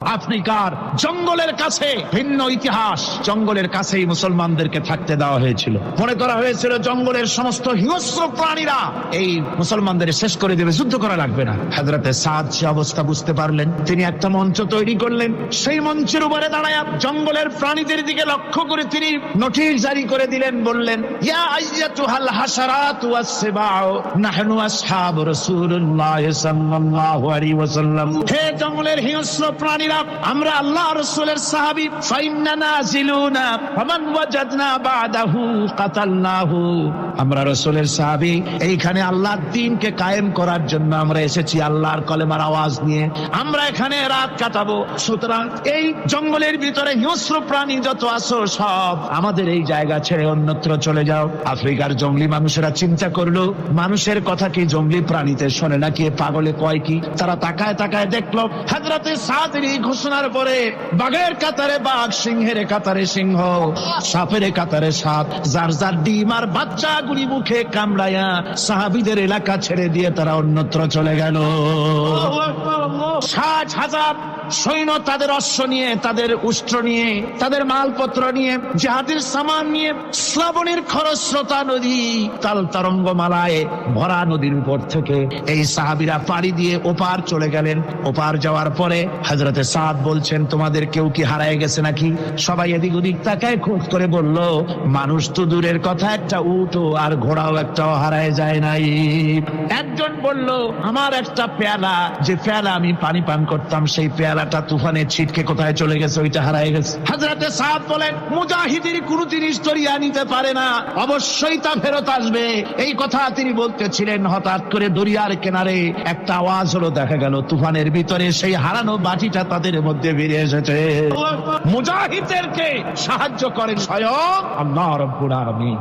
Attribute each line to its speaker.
Speaker 1: আফ্রিকার জঙ্গলের কাছে ভিন্ন ইতিহাস, জঙ্গলের কাছেই মুসলমানদেরকে থাকতে দেওয়া হয়েছিল। মনে করা হয়েছিল জঙ্গলের সমস্ত হিংস্র প্রাণীরা এই মুসলমানদের শেষ করে দেবে, যুদ্ধ করা লাগবে না। হযরতে সাদ সে অবস্থা বুঝতে পারলেন, তিনি একটা মঞ্চ তৈরি করলেন। সেই মঞ্চের উপরে দাঁড়ায় জঙ্গলের প্রাণীদের দিকে লক্ষ্য করে তিনি নোটিশ জারি করে দিলেন, বললেন, ইয়া আইয়াতুহাল হাশারাতু ওয়াস-সিবাউ নাহনু আসহাবু রাসূলুল্লাহ সাল্লাল্লাহু আলাইহি ওয়াসাল্লাম। হে জঙ্গলের হিংস্র প্রাণীরা, আমরা আল্লাহ রাসূলের সাহাবী, ফাইন্না নাজিলুনা ফামান ওয়াজাদনা বাদাহু কাতালনাহু। আমরা রাসূলের সাহাবী, এইখানে আল্লাহর দ্বীনকে কায়েম করার জন্য আমরা এসেছি আল্লাহর কলেমার আওয়াজ নিয়ে, আমরা এখানে রাত কাটাবো। সুতরাং এই জঙ্গলের ভিতরে হিংস্র প্রাণী যত আছো সব আমাদের এই জায়গা ছেড়ে অন্যত্র চলে যাও। আফ্রিকার জঙ্গলি মানুষেরা চিন্তা করলো, মানুষের কথা কি জঙ্গলি প্রাণীতে শোনে নাকি, পাগলে কয় কি? তারা তাকায় তাকায় দেখলো হযরতে সাদের এই ঘোষণার পরে বাঘের কাতারে বাঘ, সিংহের কাতারে সিংহ, সাপের কাতারে সাপ, যার যার ডিম আর বাচ্চা গুলি মুখে কামড়ায়া সাহাবীদের এলাকা ছেড়ে দিয়ে তারা অন্যত্র চলে গেল। 60,000 সৈন্য তাদের অশ্ব নিয়ে, তাদের উষ্ট্র নিয়ে, তাদের মালপত্র নিয়ে, জাহাজের সামান নিয়ে শ্রাবণের খরস্রোতা নদী তাল তরঙ্গমালায় ভরা নদীর উপর থেকে এই সাহাবীরা পাড়ি দিয়ে ওপার চলে গেলেন। ওপার যাওয়ার পরে হযরতে সাদ বলছেন, তোমাদের কেউ কি হারায় গেছে নাকি? সবাই এদিক ওদিক তাকায় খোঁজ করে বলল, মানুষ তো দূরের কথা, একটা উট আর ঘোড়াও একটাও হারায় যায় নাই। একজন বলল, আমার একটা পেয়ালা, যে পেয়ালা আমি পানি পান করতাম, সেই পেয়ালাটা তুফানে ছিটকে কোথায় চলে গেছে, ওইটা হারায় গেছে। হযরতে সাদ বলেন, মুজাহিদের কোন জিনিস দরিয়া নিতে পারে না, অবশ্যই তা ফেরত আসবে। এই কথা তিনি বলতেছিলেন, হঠাৎ করে দরিয়ার কিনারে একটা আওয়াজ হলো, দেখা গেল তুফানের ভিতরে সেই হারানো বাটিটা তাদের মধ্যে বেরিয়ে এসেছে। মুজাহিদদেরকে সাহায্য করেন স্বয়ং আল্লাহ রাব্বুল আলামিন।